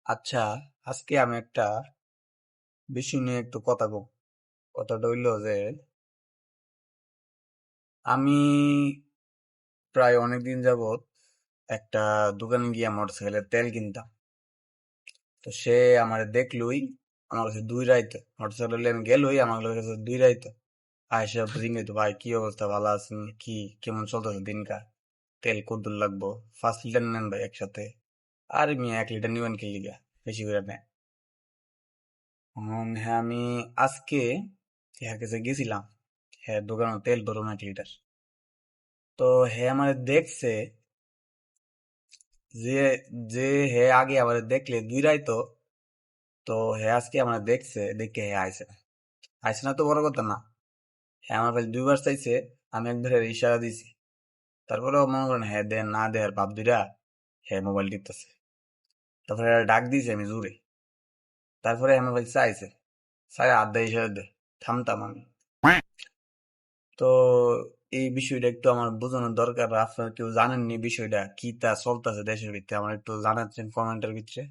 আচ্ছা, আজকে আমি একটা বিষয় নিয়ে একটু কথা বলবো। কথাটা হইলো যে আমি প্রায় অনেকদিন যাবৎ একটা দোকানে গিয়ে মোটরসাইকেলের তেল কিনতাম। তো সে আমার দেখলই, আমার কাছে দুই রাইতে মোটরসাইকেল আমি গেলই আমার কাছে দুই রাইতে আয়সা জিজ্ঞেস, ভাই কি অবস্থা, ভালো আছেন, কি কেমন চলতেছে দিনকার, তেল কতদূর লাগবো, 5 লিটার নেন ভাই একসাথে। আর মিয়া 1 লিটার নিবেন কি লিগা, বেশি করে নেন। হ্যাঁ, আমি আজকে হ্যাঁ কাছে গেছিলাম, হ্যাঁ দোকানে তেল ভরুন 1 লিটার। তো হে আমার দেখছে, যে যে হে আগে আমার দেখলে দুই রাইতো, তো হে আজকে আমার দেখছে, দেখে হে আইছে না। আইছে না তো বড় কথা না, হ্যাঁ আমার কাছে দুইবার চাইছে, আমি একবার ইশারা দিছি। তারপরেও মনে করেন হ্যাঁ দেন না দেয়ার বাপ দুইটা, হ্যাঁ মোবাইল টিপতেছে। তারপরে ডাক দিয়েছে আমি জোরে। তারপরে আমার কাছে চাইছে, চাই আড্ডা ইশারা দে, থামতাম আমি। তো এই বিষয়টা একটু আমার বোঝানোর দরকার, আপনারা কেউ জানেননি বিষয়টা কি তা চলতেছে দেশের ভিতরে, আমার একটু জানাচ্ছেন কমেন্টের ভিতরে।